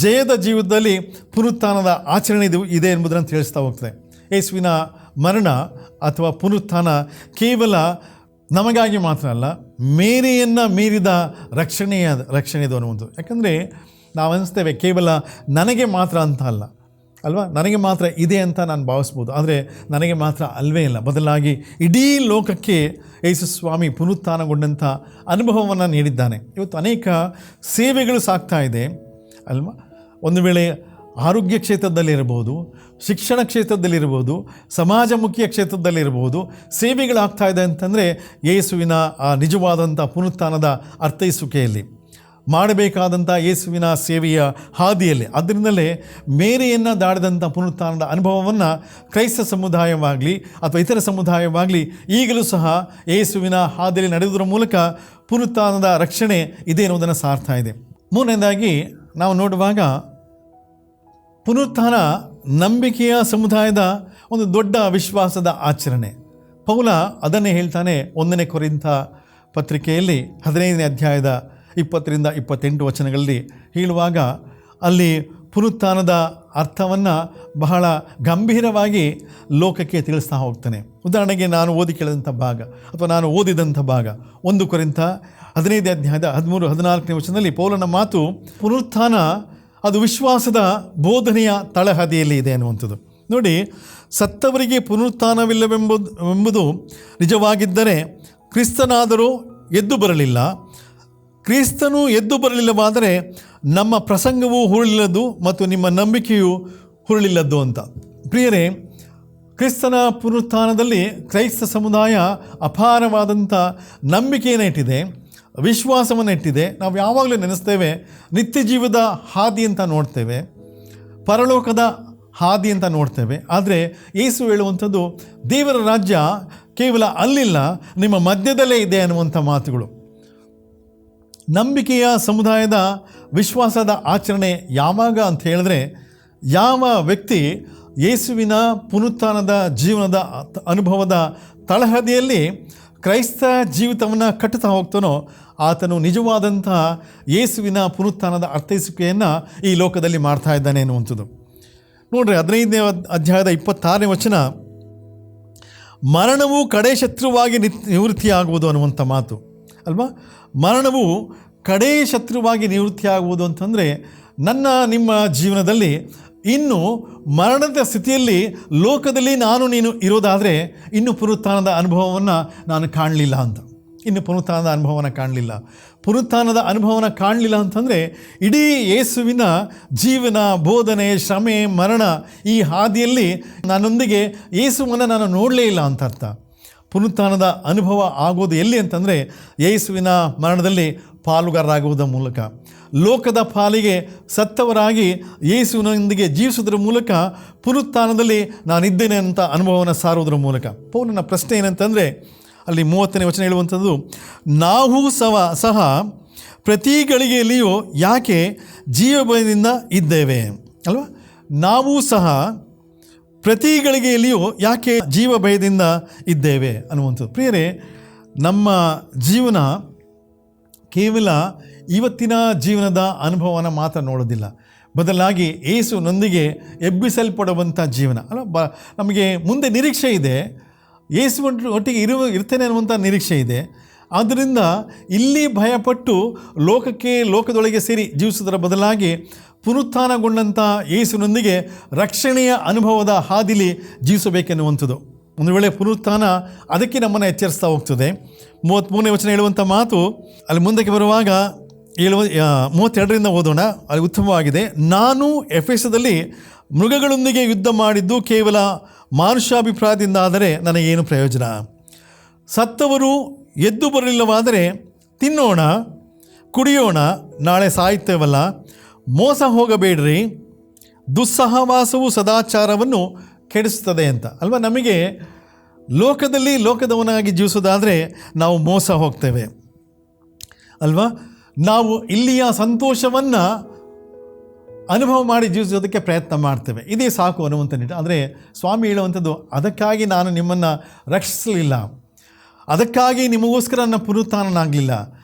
ಜಯದ ಜೀವಿತದಲ್ಲಿ ಪುನರುತ್ಥಾನದ ಆಚರಣೆ ಇದೆ ಎಂಬುದನ್ನು ತಿಳಿಸ್ತಾ ಹೋಗ್ತದೆ. ಯೇಸುವಿನ ಮರಣ ಅಥವಾ ಪುನರುತ್ಥಾನ ಕೇವಲ ನಮಗಾಗಿ ಮಾತ್ರ ಅಲ್ಲ, ಮೇರೆಯನ್ನು ಮೀರಿದ ರಕ್ಷಣೆಯದು ಅನ್ನುವುದು. ಯಾಕಂದರೆ ನಾವು ಅನಿಸ್ತೇವೆ ಕೇವಲ ನನಗೆ ಮಾತ್ರ ಅಂತ ಅಲ್ಲ ಅಲ್ವಾ, ನನಗೆ ಮಾತ್ರ ಇದೆ ಅಂತ ನಾನು ಭಾವಿಸ್ಬೋದು. ಆದರೆ ನನಗೆ ಮಾತ್ರ ಅಲ್ವೇ ಇಲ್ಲ, ಬದಲಾಗಿ ಇಡೀ ಲೋಕಕ್ಕೆ ಯೇಸು ಸ್ವಾಮಿ ಪುನರುತ್ಥಾನಗೊಂಡಂಥ ಅನುಭವವನ್ನು ನೀಡಿದ್ದಾನೆ. ಇವತ್ತು ಅನೇಕ ಸೇವೆಗಳು ಸಾಗ್ತಾ ಇದೆ ಅಲ್ವಾ. ಒಂದು ವೇಳೆ ಆರೋಗ್ಯ ಕ್ಷೇತ್ರದಲ್ಲಿರ್ಬೋದು, ಶಿಕ್ಷಣ ಕ್ಷೇತ್ರದಲ್ಲಿರ್ಬೋದು, ಸಮಾಜಮುಖಿಯ ಕ್ಷೇತ್ರದಲ್ಲಿರ್ಬೋದು ಸೇವೆಗಳಾಗ್ತಾ ಇದೆ ಅಂತಂದರೆ ಯೇಸುವಿನ ಆ ನಿಜವಾದಂಥ ಪುನರುತ್ಥಾನದ ಅರ್ಥೈಸುವಿಕೆಯಲ್ಲಿ ಮಾಡಬೇಕಾದಂಥ ಯೇಸುವಿನ ಸೇವೆಯ ಹಾದಿಯಲ್ಲಿ. ಅದರಿಂದಲೇ ಮೇರೆಯನ್ನು ದಾಟಿದಂಥ ಪುನರುತ್ಥಾನದ ಅನುಭವವನ್ನು ಕ್ರೈಸ್ತ ಸಮುದಾಯವಾಗಲಿ ಅಥವಾ ಇತರ ಸಮುದಾಯವಾಗಲಿ ಈಗಲೂ ಸಹ ಯೇಸುವಿನ ಹಾದಿಯಲ್ಲಿ ನಡೆಯುವುದರ ಮೂಲಕ ಪುನರುತ್ಥಾನದ ರಕ್ಷಣೆ ಇದೆ ಅನ್ನೋದನ್ನು ಸಾರ್ತಾ ಇದೆ. ಮೂರನೇದಾಗಿ ನಾವು ನೋಡುವಾಗ ಪುನರುತ್ಥಾನ ನಂಬಿಕೆಯ ಸಮುದಾಯದ ಒಂದು ದೊಡ್ಡ ವಿಶ್ವಾಸದ ಆಚರಣೆ. ಪೌಲ ಅದನ್ನೇ ಹೇಳ್ತಾನೆ 1ನೇ ಕೊರಿಂಥ ಪತ್ರಿಕೆಯಲ್ಲಿ 15ನೇ ಅಧ್ಯಾಯದ 20-28 ವಚನಗಳಲ್ಲಿ ಹೇಳುವಾಗ, ಅಲ್ಲಿ ಪುನರುತ್ಥಾನದ ಅರ್ಥವನ್ನು ಬಹಳ ಗಂಭೀರವಾಗಿ ಲೋಕಕ್ಕೆ ತಿಳಿಸ್ತಾ ಹೋಗ್ತಾನೆ. ಉದಾಹರಣೆಗೆ ನಾನು ಓದಿ ಕೇಳಿದಂಥ ಭಾಗ ಅಥವಾ ನಾನು ಓದಿದಂಥ ಭಾಗ 1 ಕೊರಿಂಥ 15ನೇ ಅಧ್ಯಾಯದ 13-14ನೇ ವಚನದಲ್ಲಿ ಪೌಲನ ಮಾತು, ಪುನರುತ್ಥಾನ ಅದು ವಿಶ್ವಾಸದ ಬೋಧನೆಯ ತಳಹದಿಯಲ್ಲಿ ಇದೆ ಅನ್ನುವಂಥದ್ದು. ನೋಡಿ, ಸತ್ತವರಿಗೆ ಪುನರುತ್ಥಾನವಿಲ್ಲವೆಂಬುದು ನಿಜವಾಗಿದ್ದರೆ ಕ್ರಿಸ್ತನಾದರೂ ಎದ್ದು ಬರಲಿಲ್ಲ, ಕ್ರಿಸ್ತನು ಎದ್ದು ಬರಲಿಲ್ಲವಾದರೆ ನಮ್ಮ ಪ್ರಸಂಗವೂ ಹುರುಳಿಲ್ಲದ್ದು ಮತ್ತು ನಿಮ್ಮ ನಂಬಿಕೆಯೂ ಹುರುಳಿಲ್ಲದ್ದು ಅಂತ. ಪ್ರಿಯರೇ, ಕ್ರಿಸ್ತನ ಪುನರುತ್ಥಾನದಲ್ಲಿ ಕ್ರೈಸ್ತ ಸಮುದಾಯ ಅಪಾರವಾದಂಥ ನಂಬಿಕೆಯನ್ನು ಇಟ್ಟಿದೆ, ವಿಶ್ವಾಸವನ್ನು ಇಟ್ಟಿದೆ. ನಾವು ಯಾವಾಗಲೂ ನೆನೆಸ್ತೇವೆ ನಿತ್ಯ ಜೀವದ ಹಾದಿ ಅಂತ ನೋಡ್ತೇವೆ, ಪರಲೋಕದ ಹಾದಿ ಅಂತ ನೋಡ್ತೇವೆ. ಆದರೆ ಯೇಸು ಹೇಳುವಂಥದ್ದು ದೇವರ ರಾಜ್ಯ ಕೇವಲ ಅಲ್ಲಿಲ್ಲ, ನಿಮ್ಮ ಮಧ್ಯದಲ್ಲೇ ಇದೆ ಅನ್ನುವಂಥ ಮಾತುಗಳು. ನಂಬಿಕೆಯ ಸಮುದಾಯದ ವಿಶ್ವಾಸದ ಆಚರಣೆ ಯಾವಾಗ ಅಂತ ಹೇಳಿದ್ರೆ, ಯಾವ ವ್ಯಕ್ತಿ ಯೇಸುವಿನ ಪುನರುತ್ಥಾನದ ಜೀವನದ ಅನುಭವದ ತಳಹದಿಯಲ್ಲಿ ಕ್ರೈಸ್ತ ಜೀವಿತವನ್ನು ಕಟ್ಟುತ್ತಾ ಹೋಗ್ತಾನೋ ಆತನು ನಿಜವಾದಂತಹ ಯೇಸುವಿನ ಪುನರುತ್ಥಾನದ ಅರ್ಥೈಸುವಿಕೆಯನ್ನು ಈ ಲೋಕದಲ್ಲಿ ಮಾಡ್ತಾ ಇದ್ದಾನೆ ಅನ್ನುವಂಥದ್ದು. ನೋಡ್ರಿ, 15ನೇ ಅಧ್ಯಾಯದ 26ನೇ ವಚನ, ಮರಣವು ಕಡೆ ಶತ್ರುವಾಗಿ ನಿವೃತ್ತಿಯಾಗುವುದು ಅನ್ನುವಂಥ ಮಾತು ಅಲ್ವಾ. ಮರಣವು ಕಡೆ ಶತ್ರುವಾಗಿ ನಿವೃತ್ತಿಯಾಗುವುದು ಅಂತಂದರೆ, ನನ್ನ ನಿಮ್ಮ ಜೀವನದಲ್ಲಿ ಇನ್ನು ಮರಣದ ಸ್ಥಿತಿಯಲ್ಲಿ ಲೋಕದಲ್ಲಿ ನೀನು ಇರೋದಾದರೆ ಇನ್ನು ಪುನರುತ್ಥಾನದ ಅನುಭವವನ್ನು ನಾನು ಕಾಣಲಿಲ್ಲ ಅಂತ. ಇನ್ನು ಪುನರುತ್ಥಾನದ ಅನುಭವನ ಕಾಣಲಿಲ್ಲ. ಪುನರುತ್ಥಾನದ ಅನುಭವನ ಕಾಣಲಿಲ್ಲ ಅಂತಂದರೆ ಇಡೀ ಯೇಸುವಿನ ಜೀವನ, ಬೋಧನೆ, ಶ್ರಮೆ, ಮರಣ ಈ ಹಾದಿಯಲ್ಲಿ ನನ್ನೊಂದಿಗೆ ಯೇಸುವನ್ನು ನಾನು ನೋಡಲೇ ಇಲ್ಲ ಅಂತ ಅರ್ಥ. ಪುನರುತ್ಥಾನದ ಅನುಭವ ಆಗೋದು ಎಲ್ಲಿ ಅಂತಂದರೆ ಯೇಸುವಿನ ಮರಣದಲ್ಲಿ ಪಾಲುಗಾರರಾಗುವುದರ ಮೂಲಕ, ಲೋಕದ ಪಾಲಿಗೆ ಸತ್ತವರಾಗಿ ಯೇಸುವಿನೊಂದಿಗೆ ಜೀವಿಸುವುದರ ಮೂಲಕ ಪುನರುತ್ಥಾನದಲ್ಲಿ ನಾನಿದ್ದೇನೆ ಅಂತ ಅನುಭವವನ್ನು ಸಾರುವುದರ ಮೂಲಕ. ಪೌಲನ ಪ್ರಶ್ನೆ ಏನಂತಂದರೆ, ಅಲ್ಲಿ 30ನೇ ವಚನ ಹೇಳುವಂಥದ್ದು, ನಾವು ಸಹ ಪ್ರತಿ ಗಳಿಗೆಯಲ್ಲಿಯೂ ಯಾಕೆ ಜೀವಭಯದಿಂದ ಇದ್ದೇವೆ ಅಲ್ವಾ. ನಾವು ಸಹ ಪ್ರತಿ ಗಳಿಗೆಯಲ್ಲಿಯೂ ಯಾಕೆ ಜೀವ ಭಯದಿಂದ ಇದ್ದೇವೆ ಅನ್ನುವಂಥದ್ದು. ಪ್ರಿಯರೇ, ನಮ್ಮ ಜೀವನ ಕೇವಲ ಇವತ್ತಿನ ಜೀವನದ ಅನುಭವನ ಮಾತ್ರ ನೋಡೋದಿಲ್ಲ, ಬದಲಾಗಿ ಯೇಸುವಿನೊಂದಿಗೆ ಎಬ್ಬಿಸಲ್ಪಡುವಂಥ ಜೀವನ ಅಲ್ಲ. ನಮಗೆ ಮುಂದೆ ನಿರೀಕ್ಷೆ ಇದೆ, ಯೇಸು ಒಟ್ಟಿಗೆ ಇರ್ತೇನೆ ಅನ್ನುವಂಥ ನಿರೀಕ್ಷೆ ಇದೆ. ಆದ್ದರಿಂದ ಇಲ್ಲಿ ಭಯಪಟ್ಟು ಲೋಕದೊಳಗೆ ಸೇರಿ ಜೀವಿಸುವುದರ ಬದಲಾಗಿ ಪುನರುತ್ಥಾನಗೊಂಡಂಥ ಯೇಸುವಿನೊಂದಿಗೆ ರಕ್ಷಣೆಯ ಅನುಭವದ ಹಾದಿಲಿ ಜೀವಿಸಬೇಕೆನ್ನುವಂಥದ್ದು. ಒಂದು ವೇಳೆ ಪುನರುತ್ಥಾನ ಅದಕ್ಕೆ ನಮ್ಮನ್ನು ಎಚ್ಚರಿಸ್ತಾ ಹೋಗ್ತದೆ. 33ನೇ ವಚನ ಹೇಳುವಂಥ ಮಾತು ಅಲ್ಲಿ ಮುಂದಕ್ಕೆ ಬರುವಾಗ 32ರಿಂದ ಓದೋಣ, ಅಲ್ಲಿ ಉತ್ತಮವಾಗಿದೆ. ನಾನು ಎಫೆಸದಲ್ಲಿ ಮೃಗಗಳೊಂದಿಗೆ ಯುದ್ಧ ಮಾಡಿದ್ದು ಕೇವಲ ಮಾನುಷಾಭಿಪ್ರಾಯದಿಂದ ಆದರೆ ನನಗೇನು ಪ್ರಯೋಜನ? ಸತ್ತವರು ಎದ್ದು ಬರಲಿಲ್ಲವಾದರೆ ತಿನ್ನೋಣ, ಕುಡಿಯೋಣ, ನಾಳೆ ಸಾಯುತ್ತೇವಲ್ಲ. ಮೋಸ ಹೋಗಬೇಡ್ರಿ, ದುಸ್ಸಹವಾಸವು ಸದಾಚಾರವನ್ನು ಕೆಡಿಸ್ತದೆ ಅಂತ ಅಲ್ವಾ. ನಮಗೆ ಲೋಕದವನಾಗಿ ಜೀವಿಸೋದಾದರೆ ನಾವು ಮೋಸ ಹೋಗ್ತೇವೆ, ಅಲ್ವಾ? ನಾವು ಇಲ್ಲಿಯ ಸಂತೋಷವನ್ನು ಅನುಭವ ಮಾಡಿ ಜೀವಿಸೋದಕ್ಕೆ ಪ್ರಯತ್ನ ಮಾಡ್ತೇವೆ, ಇದೇ ಸಾಕು ಅನ್ನುವಂಥ ನಿಟ್ಟು. ಆದರೆ ಸ್ವಾಮಿ ಹೇಳುವಂಥದ್ದು, ಅದಕ್ಕಾಗಿ ನಾನು ನಿಮ್ಮನ್ನು ರಕ್ಷಿಸಲಿಲ್ಲ, ಅದಕ್ಕಾಗಿ ನಿಮಗೋಸ್ಕರ ನನ್ನ ಪುನರುತ್ಥಾನನಾಗಲಿಲ್ಲ,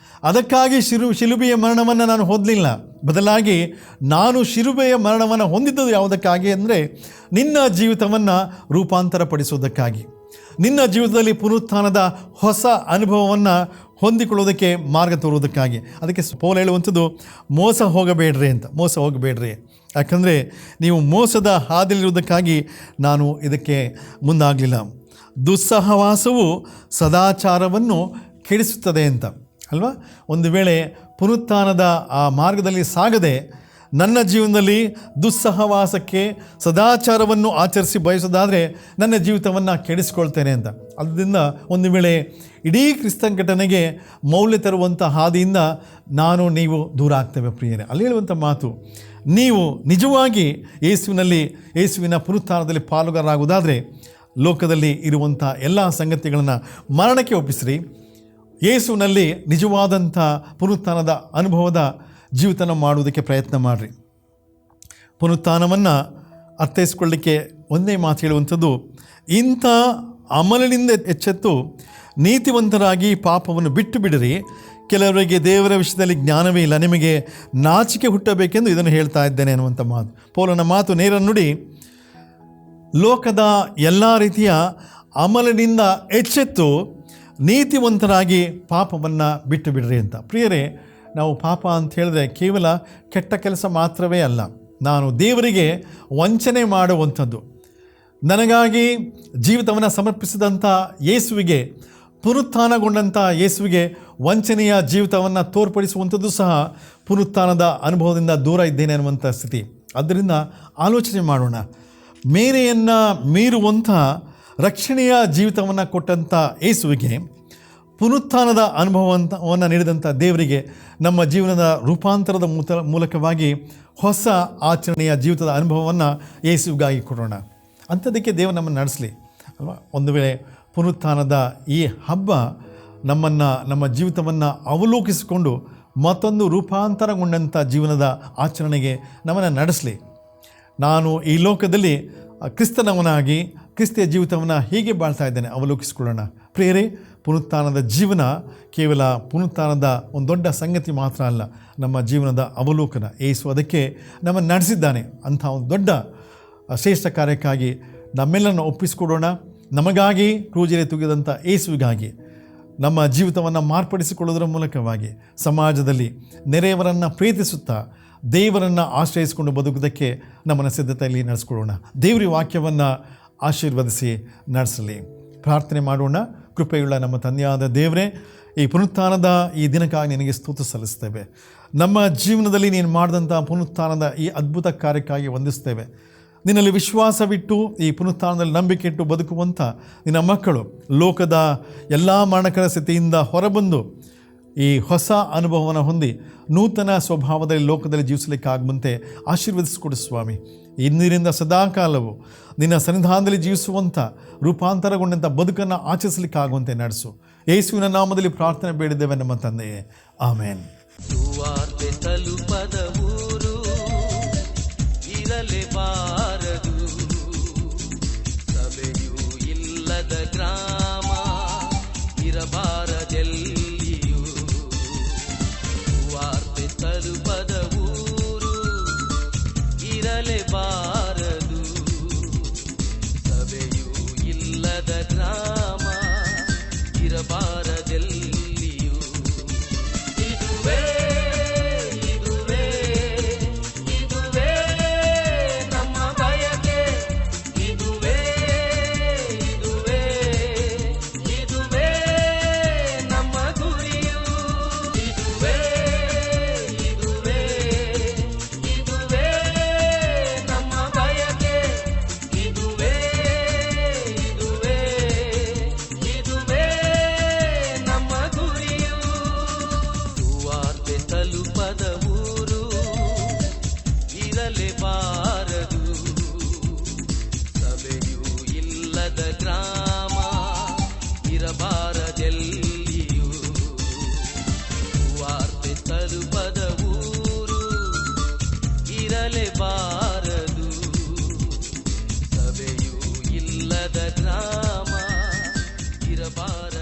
ಅದಕ್ಕಾಗಿ ಶಿಲುಬೆಯ ಮರಣವನ್ನು ನಾನು ಹೊಂದಲಿಲ್ಲ. ಬದಲಾಗಿ ನಾನು ಶಿಲುಬೆಯ ಮರಣವನ್ನು ಹೊಂದಿದ್ದು ಯಾವುದಕ್ಕಾಗಿ ಅಂದರೆ ನಿನ್ನ ಜೀವಿತವನ್ನು ರೂಪಾಂತರಪಡಿಸೋದಕ್ಕಾಗಿ, ನಿನ್ನ ಜೀವಿತದಲ್ಲಿ ಪುನರುತ್ಥಾನದ ಹೊಸ ಅನುಭವವನ್ನು ಹೊಂದಿಕೊಳ್ಳೋದಕ್ಕೆ ಮಾರ್ಗ ತೋರೋದಕ್ಕಾಗಿ. ಅದಕ್ಕೆ ಪೌಲ ಹೇಳುವಂಥದ್ದು, ಮೋಸ ಹೋಗಬೇಡ್ರಿ. ಯಾಕಂದರೆ ನೀವು ಮೋಸದ ಹಾದಿಲಿರುವುದಕ್ಕಾಗಿ ನಾನು ಇದಕ್ಕೆ ಮುಂದಾಗಲಿಲ್ಲ. ದುಸ್ಸಹವಾಸವು ಸದಾಚಾರವನ್ನು ಕೆಡಿಸುತ್ತದೆ ಅಂತ ಅಲ್ವಾ? ಒಂದು ವೇಳೆ ಪುನರುತ್ಥಾನದ ಆ ಮಾರ್ಗದಲ್ಲಿ ಸಾಗದೆ ನನ್ನ ಜೀವನದಲ್ಲಿ ದುಸ್ಸಹವಾಸಕ್ಕೆ ಸದಾಚಾರವನ್ನು ಆಚರಿಸಿ ಬಯಸೋದಾದರೆ ನನ್ನ ಜೀವಿತವನ್ನು ಕೆಡಿಸ್ಕೊಳ್ತೇನೆ ಅಂತ. ಆದ್ದರಿಂದ ಒಂದು ವೇಳೆ ಇಡೀ ಕ್ರಿಸ್ತನ ಘಟನೆಗೆ ಮೌಲ್ಯ ತರುವಂಥ ಹಾದಿಯಿಂದ ನೀವು ದೂರ ಆಗ್ತೇವೆ ಪ್ರಿಯರೇ. ಅಲ್ಲಿ ಹೇಳುವಂಥ ಮಾತು, ನೀವು ನಿಜವಾಗಿ ಯೇಸುವಿನ ಪುನರುತ್ಥಾನದಲ್ಲಿ ಪಾಲುಗಾರರಾಗುವುದಾದರೆ ಲೋಕದಲ್ಲಿ ಇರುವಂಥ ಎಲ್ಲ ಸಂಗತಿಗಳನ್ನು ಮರಣಕ್ಕೆ ಒಪ್ಪಿಸ್ರಿ. ಯೇಸುವಿನಲ್ಲಿ ನಿಜವಾದಂಥ ಪುನರುತ್ಥಾನದ ಅನುಭವದ ಜೀವಿತನ ಮಾಡುವುದಕ್ಕೆ ಪ್ರಯತ್ನ ಮಾಡಿರಿ. ಪುನರುತ್ಥಾನವನ್ನು ಅರ್ಥೈಸ್ಕೊಳ್ಳಿಕ್ಕೆ ಒಂದೇ ಮಾತು ಹೇಳುವಂಥದ್ದು, ಇಂಥ ಅಮಲಿನಿಂದ ಎಚ್ಚೆತ್ತು ನೀತಿವಂತರಾಗಿ ಪಾಪವನ್ನು ಬಿಟ್ಟು ಬಿಡಿರಿ. ಕೆಲವರಿಗೆ ದೇವರ ವಿಷಯದಲ್ಲಿ ಜ್ಞಾನವೇ ಇಲ್ಲ, ನಿಮಗೆ ನಾಚಿಕೆ ಹುಟ್ಟಬೇಕೆಂದು ಇದನ್ನು ಹೇಳ್ತಾ ಇದ್ದೇನೆ ಅನ್ನುವಂಥ ಮಾತು. ಪೌಲನ ಮಾತು ನೇರ ನುಡಿ, ಲೋಕದ ಎಲ್ಲ ರೀತಿಯ ಅಮಲಿನಿಂದ ಎಚ್ಚೆತ್ತು ನೀತಿವಂತರಾಗಿ ಪಾಪವನ್ನು ಬಿಟ್ಟು ಬಿಡ್ರಿ ಅಂತ. ಪ್ರಿಯರೇ, ನಾವು ಪಾಪ ಅಂತ ಹೇಳಿದ್ರೆ ಕೇವಲ ಕೆಟ್ಟ ಕೆಲಸ ಮಾತ್ರವೇ ಅಲ್ಲ, ನಾನು ದೇವರಿಗೆ ವಂಚನೆ ಮಾಡುವಂಥದ್ದು, ನನಗಾಗಿ ಜೀವಿತವನ್ನು ಸಮರ್ಪಿಸಿದಂಥ ಯೇಸುವಿಗೆ, ಪುನರುತ್ಥಾನಗೊಂಡಂಥ ಯೇಸುವಿಗೆ ವಂಚನೆಯ ಜೀವಿತವನ್ನು ತೋರ್ಪಡಿಸುವಂಥದ್ದು ಸಹ ಪುನರುತ್ಥಾನದ ಅನುಭವದಿಂದ ದೂರ ಇದ್ದೇನೆ ಅನ್ನುವಂಥ ಸ್ಥಿತಿ. ಆದ್ದರಿಂದ ಆಲೋಚನೆ ಮಾಡೋಣ. ಮೇರೆಯನ್ನು ಮೀರುವಂಥ ರಕ್ಷಣೆಯ ಜೀವಿತವನ್ನು ಕೊಟ್ಟಂಥ ಯೇಸುವಿಗೆ, ಪುನರುತ್ಥಾನದ ಅನುಭವವನ್ನು ನೀಡಿದಂಥ ದೇವರಿಗೆ ನಮ್ಮ ಜೀವನದ ರೂಪಾಂತರದ ಮೂಲಕವಾಗಿ ಹೊಸ ಆಚರಣೆಯ ಜೀವಿತದ ಅನುಭವವನ್ನು ಯೇಸುವಿಗಾಗಿ ಕೊಡೋಣ. ಅಂಥದಕ್ಕೆ ದೇವರು ನಮ್ಮನ್ನು ನಡೆಸಲಿ ಅಲ್ವಾ? ಒಂದು ವೇಳೆ ಪುನರುತ್ಥಾನದ ಈ ಹಬ್ಬ ನಮ್ಮ ಜೀವಿತವನ್ನು ಅವಲೋಕಿಸಿಕೊಂಡು ಮತ್ತೊಂದು ರೂಪಾಂತರಗೊಂಡಂಥ ಜೀವನದ ಆಚರಣೆಗೆ ನಮ್ಮನ್ನು ನಡೆಸಲಿ. ನಾನು ಈ ಲೋಕದಲ್ಲಿ ಕ್ರಿಸ್ತನವನಾಗಿ ಕ್ರಿಸ್ತಿಯ ಜೀವಿತವನ್ನು ಹೀಗೆ ಬಾಳ್ತಾ ಇದ್ದೇನೆ, ಅವಲೋಕಿಸಿಕೊಳ್ಳೋಣ. ಪ್ರಿಯರೇ, ಪುನರುತ್ಥಾನದ ಜೀವನ ಕೇವಲ ಪುನರುತ್ಥಾನದ ಒಂದು ದೊಡ್ಡ ಸಂಗತಿ ಮಾತ್ರ ಅಲ್ಲ, ನಮ್ಮ ಜೀವನದ ಅವಲೋಕನ. ಯೇಸು ಅದಕ್ಕೆ ನಮ್ಮನ್ನು ನಡೆಸಿದ್ದಾನೆ. ಅಂಥ ಒಂದು ದೊಡ್ಡ ಶ್ರೇಷ್ಠ ಕಾರ್ಯಕ್ಕಾಗಿ ನಮ್ಮೆಲ್ಲರನ್ನು ಒಪ್ಪಿಸಿಕೊಡೋಣ. ನಮಗಾಗಿ ಕ್ರೂಜಲ್ಲಿ ತೂಗಿದಂಥ ಯೇಸುವಿಗಾಗಿ ನಮ್ಮ ಜೀವಿತವನ್ನು ಮಾರ್ಪಡಿಸಿಕೊಳ್ಳೋದರ ಮೂಲಕವಾಗಿ ಸಮಾಜದಲ್ಲಿ ನೆರೆಯವರನ್ನು ಪ್ರೀತಿಸುತ್ತಾ ದೇವರನ್ನು ಆಶ್ರಯಿಸಿಕೊಂಡು ಬದುಕುವುದಕ್ಕೆ ನಮ್ಮನ್ನು ಸಿದ್ಧತೆಯಲ್ಲಿ ನಡೆಸ್ಕೊಳ್ಳೋಣ. ದೇವರ ವಾಕ್ಯವನ್ನು ಆಶೀರ್ವದಿಸಿ ನಡೆಸಲಿ. ಪ್ರಾರ್ಥನೆ ಮಾಡೋಣ. ಕೃಪೆಯುಳ್ಳ ನಮ್ಮ ತಂದೆಯಾದ ದೇವರೇ, ಈ ಪುನರುತ್ಥಾನದ ಈ ದಿನಕ್ಕಾಗಿ ನಿನಗೆ ಸ್ತೋತ್ರ ಸಲ್ಲಿಸ್ತೇವೆ. ನಮ್ಮ ಜೀವನದಲ್ಲಿ ನೀನು ಮಾಡಿದಂಥ ಪುನರುತ್ಥಾನದ ಈ ಅದ್ಭುತ ಕಾರ್ಯಕ್ಕಾಗಿ ವಂದಿಸ್ತೇವೆ. ನಿನ್ನಲ್ಲಿ ವಿಶ್ವಾಸವಿಟ್ಟು ಈ ಪುನರುತ್ಥಾನದಲ್ಲಿ ನಂಬಿಕೆ ಇಟ್ಟು ಬದುಕುವಂಥ ನಿನ್ನ ಮಕ್ಕಳು ಲೋಕದ ಎಲ್ಲ ಮರಣಕರ ಸ್ಥಿತಿಯಿಂದ ಹೊರಬಂದು ಈ ಹೊಸ ಅನುಭವವನ್ನು ಹೊಂದಿ ನೂತನ ಸ್ವಭಾವದಲ್ಲಿ ಲೋಕದಲ್ಲಿ ಜೀವಿಸಲಿಕ್ಕಾಗುವಂತೆ ಆಶೀರ್ವದಿಸಿಕೊಡು ಸ್ವಾಮಿ. ಇಂದಿನಿಂದ ಸದಾಕಾಲವು ನಿನ್ನ ಸನ್ನಿಧಾನದಲ್ಲಿ ಜೀವಿಸುವಂಥ ರೂಪಾಂತರಗೊಂಡಂಥ ಬದುಕನ್ನು ಆಚರಿಸಲಿಕ್ಕಾಗುವಂತೆ ನಡೆಸು. ಯೇಸುವಿನ ನಾಮದಲ್ಲಿ ಪ್ರಾರ್ಥನೆ ಬೇಡಿದ್ದೇವೆ ನಮ್ಮ ತಂದೆಯೇ, ಆಮೇನ್.
ಸುವಾರ್ತೆ ತಲುಪದ ಊರು ಇರಲೇಬಾರದು, ಸಭೆಯೂ ಇಲ್ಲದ ಗ್ರಾಮ ಇರಬಾರದೆಲ್ಲಿಯೂ. ಸುವಾರ್ತೆ ತಲುಪದ ಊರು ಇರಲೇಬಾರದು, ಸಭೆಯೂ ಇಲ್ಲದ ಗ್ರಾಮ ಇರಬಾರದೆಲ್ಲಿಯೂ. ಇದುವೇ ನಮ್ಮ ಬಯಕೆ, ಇದುವೇ ನಮ್ಮ ಗುರಿಯು, ಇದುವೇ ನಮ್ಮ ಬಯಕೆ, ಇದುವೇ ನಮ್ಮ ಗುರಿಯು. ಸುವಾರ್ತೆ ತಲುಪದ ಊರು ಇರಲೇಬಾರದು, ಸಭೆಯೂ ಇಲ್ಲದ ಗ್ರಾಮ ಇರಬಾರದೆಲ್ಲಿಯೂ. ಸುವಾರ್ತೆ ಇಲ್ಲದ ಗ್ರಾಮ ಇರಬಾರದು.